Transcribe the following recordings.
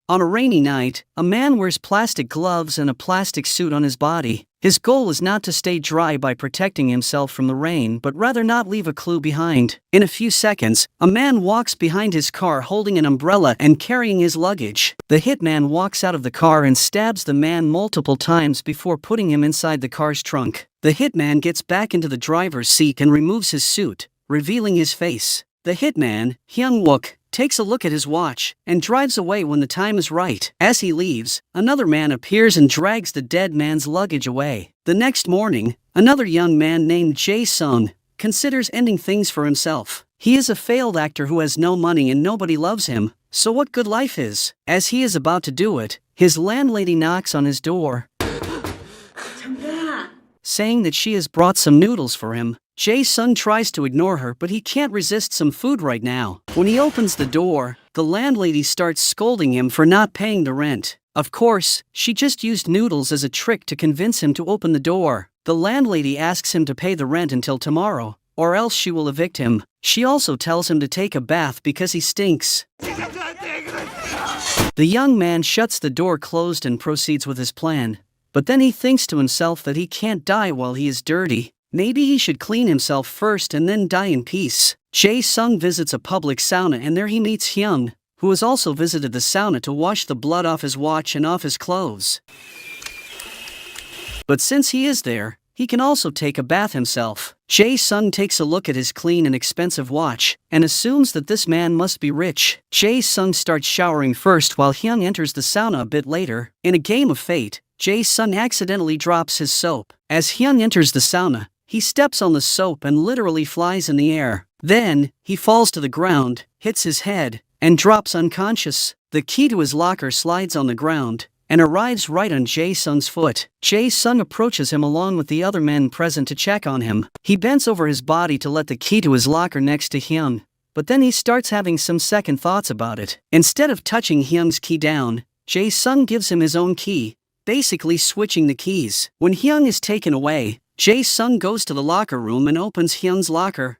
On a rainy night, a man wears plastic gloves and a plastic suit on his body. His goal is not to stay dry by protecting himself from the rain, but rather not leave a clue behind. In a few seconds, a man walks behind his car holding an umbrella and carrying his luggage. The hitman walks out of the car and stabs the man multiple times before putting him inside the car's trunk. The hitman gets back into the driver's seat and removes his suit, revealing his face. The hitman, Hyung-wook, takes a look at his watch and drives away when the time is right. As he leaves, another man appears and drags the dead man's luggage away. The next morning, another young man named Jae-sung considers ending things for himself. He is a failed actor who has no money and nobody loves him, so what good life is? As he is about to do it, his landlady knocks on his door, saying that she has brought some noodles for him. Jae-sung tries to ignore her, but he can't resist some food right now. When he opens the door, the landlady starts scolding him for not paying the rent. Of course, she just used noodles as a trick to convince him to open the door. The landlady asks him to pay the rent until tomorrow, or else she will evict him. She also tells him to take a bath because he stinks. The young man shuts the door closed and proceeds with his plan. But then he thinks to himself that he can't die while he is dirty. Maybe he should clean himself first and then die in peace. Jae-sung visits a public sauna and there he meets Hyung, who has also visited the sauna to wash the blood off his watch and off his clothes. But since he is there, he can also take a bath himself. Jae-sung takes a look at his clean and expensive watch and assumes that this man must be rich. Jae-sung starts showering first while Hyung enters the sauna a bit later. In a game of fate, Jae-sung accidentally drops his soap. As Hyung enters the sauna, he steps on the soap and literally flies in the air. Then, he falls to the ground, hits his head, and drops unconscious. The key to his locker slides on the ground and arrives right on Jae-sung's foot. Jae-sung approaches him along with the other men present to check on him. He bends over his body to let the key to his locker next to Hyung, but then he starts having some second thoughts about it. Instead of touching Hyung's key down, Jae-sung gives him his own key, basically switching the keys. When Hyung is taken away, Jae-sung goes to the locker room and opens Hyung's locker.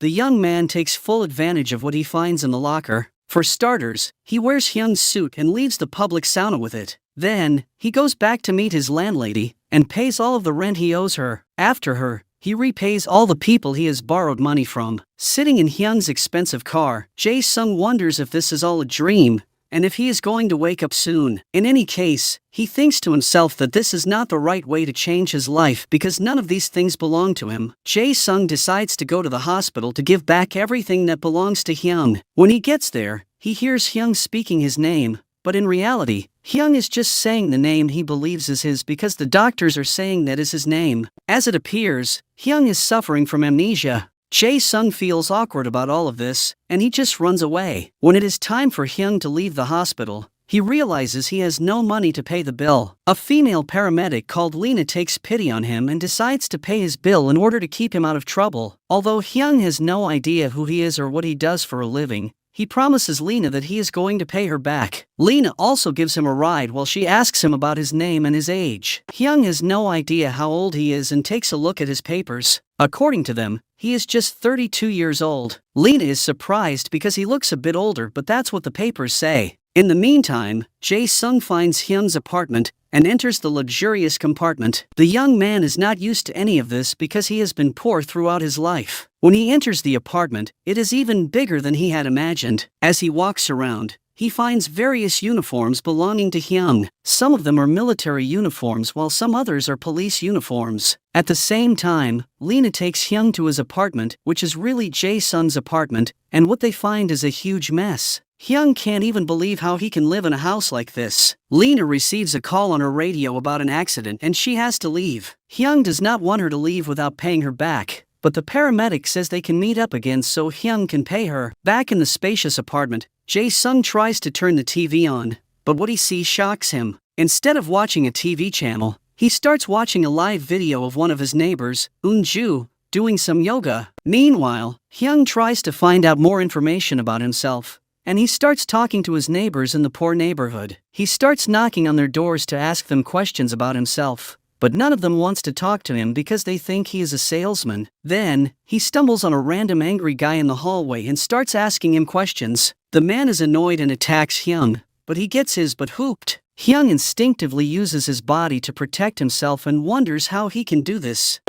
The young man takes full advantage of what he finds in the locker. For starters, he wears Hyung's suit and leaves the public sauna with it. Then, he goes back to meet his landlady and pays all of the rent he owes her. After her, he repays all the people he has borrowed money from. Sitting in Hyung's expensive car, Jae-sung wonders if this is all a dream, and if he is going to wake up soon. In any case, he thinks to himself that this is not the right way to change his life because none of these things belong to him. Jae-sung decides to go to the hospital to give back everything that belongs to Hyung. When he gets there, he hears Hyung speaking his name, but in reality, Hyung is just saying the name he believes is his because the doctors are saying that is his name. As it appears, Hyung is suffering from amnesia. Jae-sung feels awkward about all of this, and he just runs away. When it is time for Hyung to leave the hospital, he realizes he has no money to pay the bill. A female paramedic called Lena takes pity on him and decides to pay his bill in order to keep him out of trouble. Although Hyung has no idea who he is or what he does for a living, he promises Lena that he is going to pay her back. Lena also gives him a ride while she asks him about his name and his age. Hyung has no idea how old he is and takes a look at his papers. According to them, he is just 32 years old. Lena is surprised because he looks a bit older, but that's what the papers say. In the meantime, Jae-sung finds Hyung's apartment and enters the luxurious compartment. The young man is not used to any of this because he has been poor throughout his life. When he enters the apartment, it is even bigger than he had imagined. As he walks around, he finds various uniforms belonging to Hyung. Some of them are military uniforms while some others are police uniforms. At the same time, Lena takes Hyung to his apartment, which is really Jae-sung's apartment, and what they find is a huge mess. Hyung can't even believe how he can live in a house like this. Lena receives a call on her radio about an accident and she has to leave. Hyung does not want her to leave without paying her back, but the paramedic says they can meet up again so Hyung can pay her. Back in the spacious apartment, Jae-sung tries to turn the TV on, but what he sees shocks him. Instead of watching a TV channel, he starts watching a live video of one of his neighbors, Eun-ju, doing some yoga. Meanwhile, Hyung tries to find out more information about himself, and he starts talking to his neighbors in the poor neighborhood. He starts knocking on their doors to ask them questions about himself, but none of them wants to talk to him because they think he is a salesman. Then, he stumbles on a random angry guy in the hallway and starts asking him questions. The man is annoyed and attacks Hyung, but he gets his butt hooped. Hyung instinctively uses his body to protect himself and wonders how he can do this.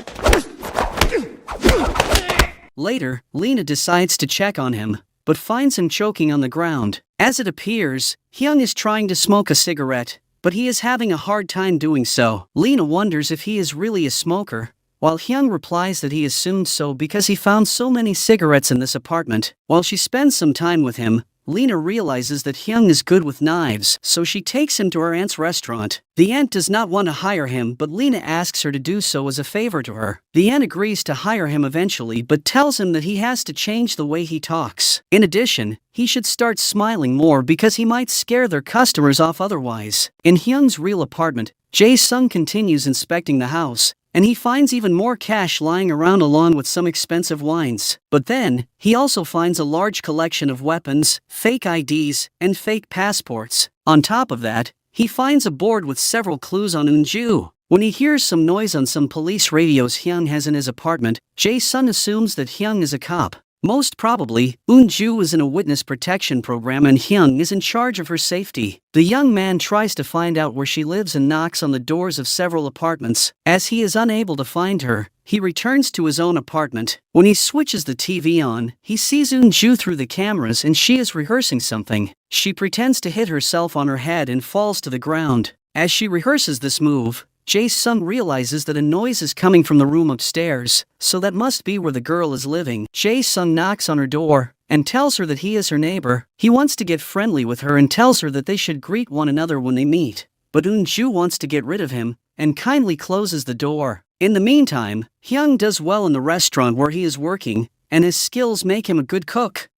Later, Lena decides to check on him, but finds him choking on the ground. As it appears, Hyung is trying to smoke a cigarette, but he is having a hard time doing so. Lena wonders if he is really a smoker, while Hyung replies that he assumed so because he found so many cigarettes in this apartment. While she spends some time with him, Lena realizes that Hyung is good with knives, so she takes him to her aunt's restaurant. The aunt does not want to hire him, but Lena asks her to do so as a favor to her. The aunt agrees to hire him eventually, but tells him that he has to change the way he talks. In addition, he should start smiling more because he might scare their customers off otherwise. In Hyung's real apartment, Jae-sung continues inspecting the house, and he finds even more cash lying around along with some expensive wines. But then, he also finds a large collection of weapons, fake IDs, and fake passports. On top of that, he finds a board with several clues on Eun-ju. When he hears some noise on some police radios Hyung has in his apartment, Jae-sung assumes that Hyung is a cop. Most probably, Eun-ju is in a witness protection program and Hyung is in charge of her safety. The young man tries to find out where she lives and knocks on the doors of several apartments. As he is unable to find her, he returns to his own apartment. When he switches the TV on, he sees Eun-ju through the cameras and she is rehearsing something. She pretends to hit herself on her head and falls to the ground. As she rehearses this move, Jae-sung realizes that a noise is coming from the room upstairs, so that must be where the girl is living. Jae-sung knocks on her door and tells her that he is her neighbor. He wants to get friendly with her and tells her that they should greet one another when they meet. But Eun-ju wants to get rid of him and kindly closes the door. In the meantime, Hyung does well in the restaurant where he is working, and his skills make him a good cook.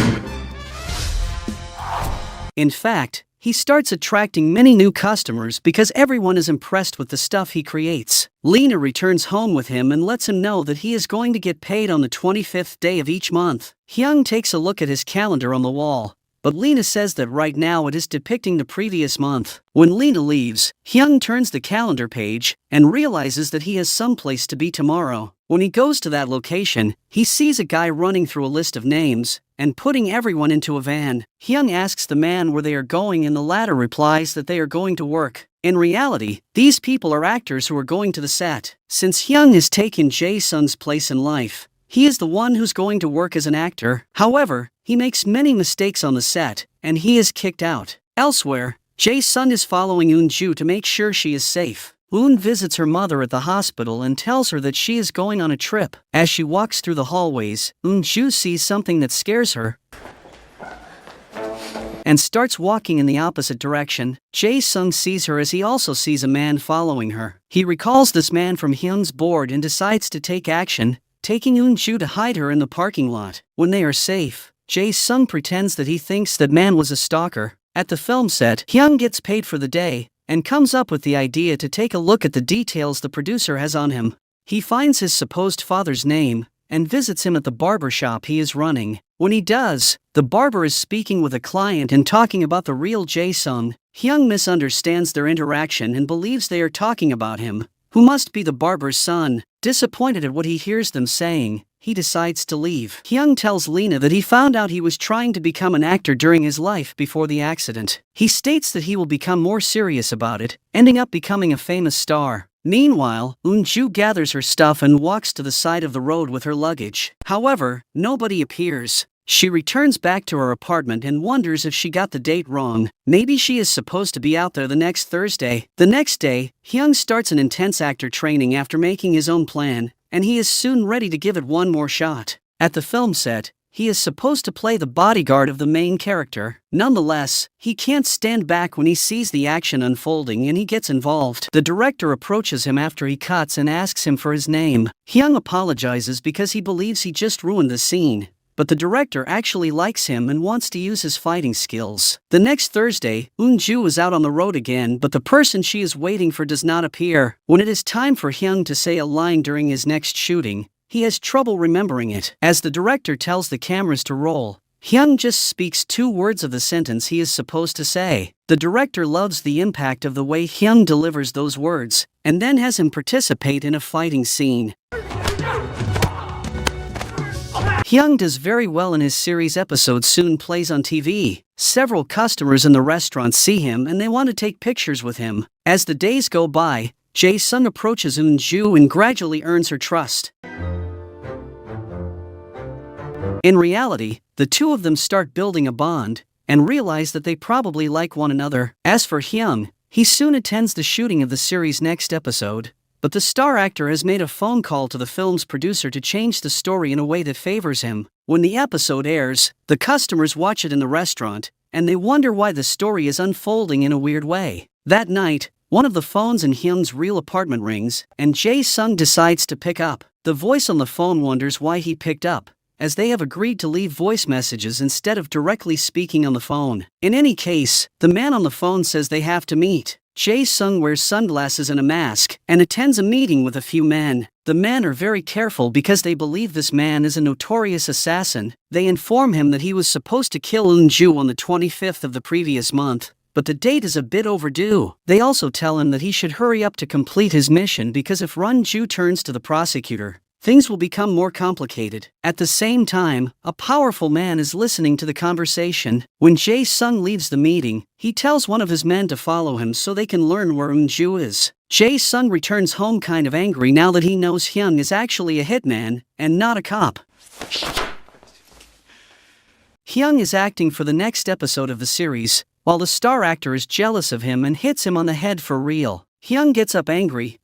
In fact, he starts attracting many new customers because everyone is impressed with the stuff he creates. Lena returns home with him and lets him know that he is going to get paid on the 25th day of each month. Hyung takes a look at his calendar on the wall, but Lena says that right now it is depicting the previous month. When Lena leaves, Hyung turns the calendar page and realizes that he has someplace to be tomorrow. When he goes to that location, he sees a guy running through a list of names and putting everyone into a van. Hyung asks the man where they are going and the latter replies that they are going to work. In reality, these people are actors who are going to the set. Since Hyung has taken Jae-sung's place in life, he is the one who's going to work as an actor. However, he makes many mistakes on the set, and he is kicked out. Elsewhere, Jae-sung is following Eun-ju to make sure she is safe. Eun visits her mother at the hospital and tells her that she is going on a trip. As she walks through the hallways, Eun-ju sees something that scares her and starts walking in the opposite direction. Jae-sung sees her as he also sees a man following her. He recalls this man from Hyun's board and decides to take action, taking Eun-ju to hide her in the parking lot. When they are safe, Jae-sung pretends that he thinks that man was a stalker. At the film set, Hyung gets paid for the day and comes up with the idea to take a look at the details the producer has on him. He finds his supposed father's name and visits him at the barber shop he is running. When he does, the barber is speaking with a client and talking about the real Jae-sung. Hyung misunderstands their interaction and believes they are talking about him, who must be the barber's son. Disappointed at what he hears them saying, he decides to leave. Hyung tells Lena that he found out he was trying to become an actor during his life before the accident. He states that he will become more serious about it, ending up becoming a famous star. Meanwhile, Eun-ju gathers her stuff and walks to the side of the road with her luggage. However, nobody appears. She returns back to her apartment and wonders if she got the date wrong. Maybe she is supposed to be out there the next Thursday. The next day, Hyung starts an intense actor training after making his own plan, and he is soon ready to give it one more shot. At the film set, he is supposed to play the bodyguard of the main character. Nonetheless, he can't stand back when he sees the action unfolding and he gets involved. The director approaches him after he cuts and asks him for his name. Hyung apologizes because he believes he just ruined the scene, but the director actually likes him and wants to use his fighting skills. The next Thursday, Eun-ju is out on the road again, but the person she is waiting for does not appear. When it is time for Hyung to say a line during his next shooting, he has trouble remembering it. As the director tells the cameras to roll, Hyung just speaks 2 words of the sentence he is supposed to say. The director loves the impact of the way Hyung delivers those words, and then has him participate in a fighting scene. Hyung does very well in his series episode soon plays on TV. Several customers in the restaurant see him and they want to take pictures with him. As the days go by, Jae-sung approaches Eun-ju and gradually earns her trust. In reality, the two of them start building a bond, and realize that they probably like one another. As for Hyung, he soon attends the shooting of the series' next episode, but the star actor has made a phone call to the film's producer to change the story in a way that favors him. When the episode airs, the customers watch it in the restaurant, and they wonder why the story is unfolding in a weird way. That night, one of the phones in Hyung's real apartment rings, and Jae-sung decides to pick up. The voice on the phone wonders why he picked up, as they have agreed to leave voice messages instead of directly speaking on the phone. In any case, the man on the phone says they have to meet. Jae-sung wears sunglasses and a mask, and attends a meeting with a few men. The men are very careful because they believe this man is a notorious assassin. They inform him that he was supposed to kill Eun-ju on the 25th of the previous month, but the date is a bit overdue. They also tell him that he should hurry up to complete his mission because if Eun-ju turns to the prosecutor, things will become more complicated. At the same time, a powerful man is listening to the conversation. When Jae-sung leaves the meeting, he tells one of his men to follow him so they can learn where Eun-ju is. Jae-sung returns home kind of angry now that he knows Hyung is actually a hitman, and not a cop. Hyung is acting for the next episode of the series, while the star actor is jealous of him and hits him on the head for real. Hyung gets up angry,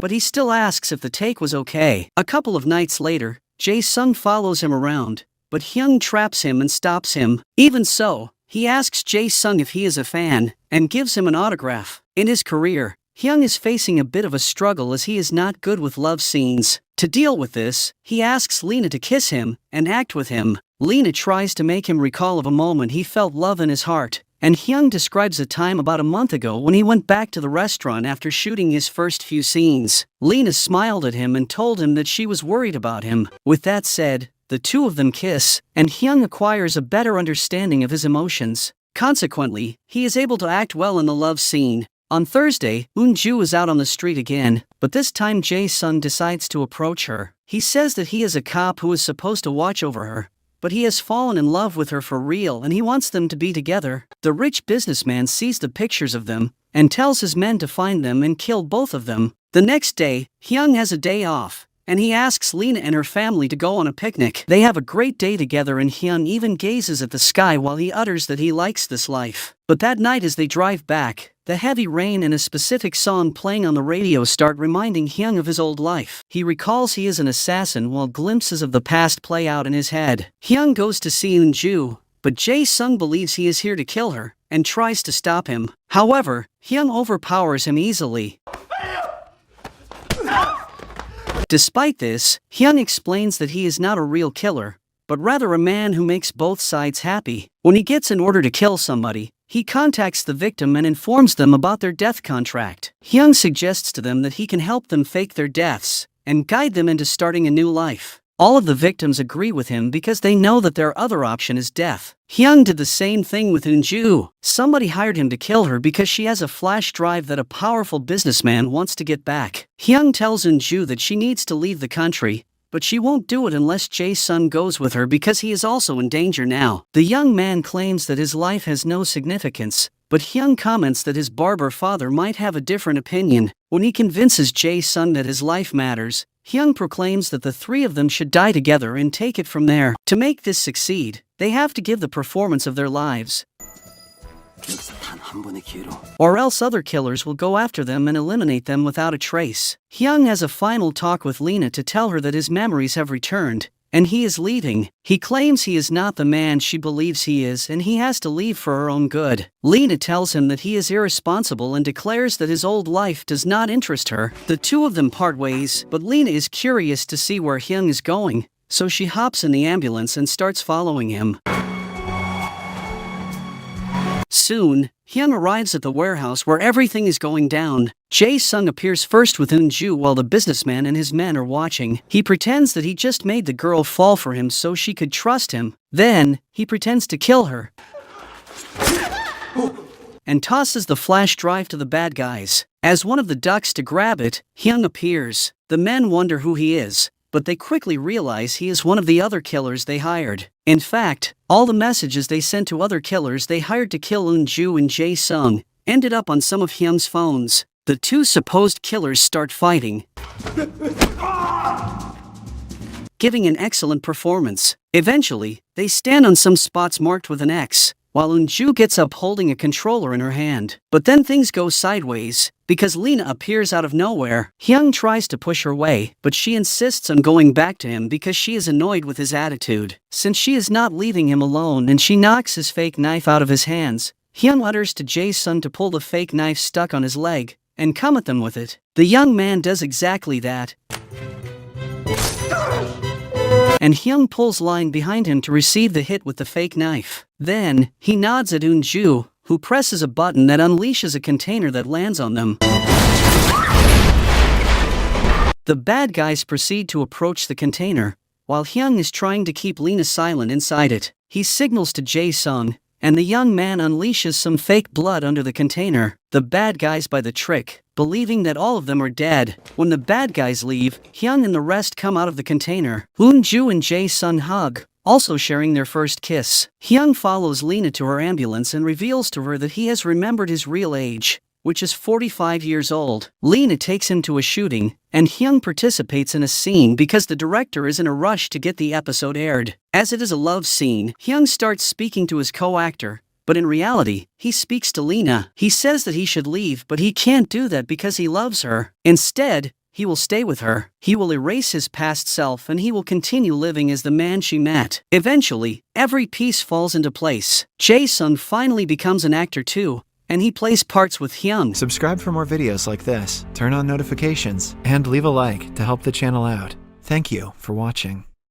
but he still asks if the take was okay. A couple of nights later, Jae-sung follows him around, but Hyung traps him and stops him. Even so, he asks Jae-sung if he is a fan, and gives him an autograph. In his career, Hyung is facing a bit of a struggle as he is not good with love scenes. To deal with this, he asks Lena to kiss him and act with him. Lena tries to make him recall of a moment he felt love in his heart, and Hyung describes a time about a month ago when he went back to the restaurant after shooting his first few scenes. Lena smiled at him and told him that she was worried about him. With that said, the two of them kiss, and Hyung acquires a better understanding of his emotions. Consequently, he is able to act well in the love scene. On Thursday, Eun-ju is out on the street again, but this time Jae-sung decides to approach her. He says that he is a cop who is supposed to watch over her, but he has fallen in love with her for real and he wants them to be together. The rich businessman sees the pictures of them, and tells his men to find them and kill both of them. The next day, Hyung has a day off, and he asks Lena and her family to go on a picnic. They have a great day together and Hyung even gazes at the sky while he utters that he likes this life. But that night as they drive back, the heavy rain and a specific song playing on the radio start reminding Hyung of his old life. He recalls he is an assassin while glimpses of the past play out in his head. Hyung goes to see Eun-ju, but Jae-sung believes he is here to kill her, and tries to stop him. However, Hyung overpowers him easily. Despite this, Hyung explains that he is not a real killer, but rather a man who makes both sides happy. When he gets an order to kill somebody, he contacts the victim and informs them about their death contract. Hyung suggests to them that he can help them fake their deaths, and guide them into starting a new life. All of the victims agree with him because they know that their other option is death. Hyung did the same thing with Eun-ju. Somebody hired him to kill her because she has a flash drive that a powerful businessman wants to get back. Hyung tells Eun-ju that she needs to leave the country, but she won't do it unless Jae-sung goes with her because he is also in danger now. The young man claims that his life has no significance, but Hyung comments that his barber father might have a different opinion. When he convinces Jae-sung that his life matters, Hyung proclaims that the three of them should die together and take it from there. To make this succeed, they have to give the performance of their lives, or else other killers will go after them and eliminate them without a trace. Hyung has a final talk with Lena to tell her that his memories have returned, and he is leaving. He claims he is not the man she believes he is and he has to leave for her own good. Lena tells him that he is irresponsible and declares that his old life does not interest her. The two of them part ways, but Lena is curious to see where Hyung is going, so she hops in the ambulance and starts following him. Soon, Hyun arrives at the warehouse where everything is going down. Jae-sung appears first with Eun-ju while the businessman and his men are watching. He pretends that he just made the girl fall for him so she could trust him. Then, he pretends to kill her and tosses the flash drive to the bad guys. As one of the ducks to grab it, Hyun appears. The men wonder who he is, but they quickly realize he is one of the other killers they hired. In fact, all the messages they sent to other killers they hired to kill Eun-ju and Jae-sung ended up on some of Hyun's phones. The two supposed killers start fighting, giving an excellent performance. Eventually, they stand on some spots marked with an X, while Eun-ju gets up holding a controller in her hand. But then things go sideways, because Lena appears out of nowhere. Hyun tries to push her away, but she insists on going back to him because she is annoyed with his attitude. Since she is not leaving him alone and she knocks his fake knife out of his hands, Hyun utters to Jae-sung to pull the fake knife stuck on his leg and come at them with it. The young man does exactly that, and Hyun pulls line behind him to receive the hit with the fake knife. Then, he nods at Eun-ju, who presses a button that unleashes a container that lands on them. The bad guys proceed to approach the container, while Hyun is trying to keep Lena silent inside it. He signals to Jae-sung, and the young man unleashes some fake blood under the container. The bad guys buy the trick, believing that all of them are dead. When the bad guys leave, Hyun and the rest come out of the container. Eun-ju and Jae-sung hug, also sharing their first kiss. Hyun follows Lena to her ambulance and reveals to her that he has remembered his real age, which is 45 years old. Lena takes him to a shooting, and Hyun participates in a scene because the director is in a rush to get the episode aired. As it is a love scene, Hyun starts speaking to his co-actor, but in reality, he speaks to Lena. He says that he should leave, but he can't do that because he loves her. Instead, he will stay with her. He will erase his past self and he will continue living as the man she met. Eventually, every piece falls into place. Jae-sung finally becomes an actor too, and he plays parts with Hyun. Subscribe for more videos like this, turn on notifications, and leave a like to help the channel out. Thank you for watching.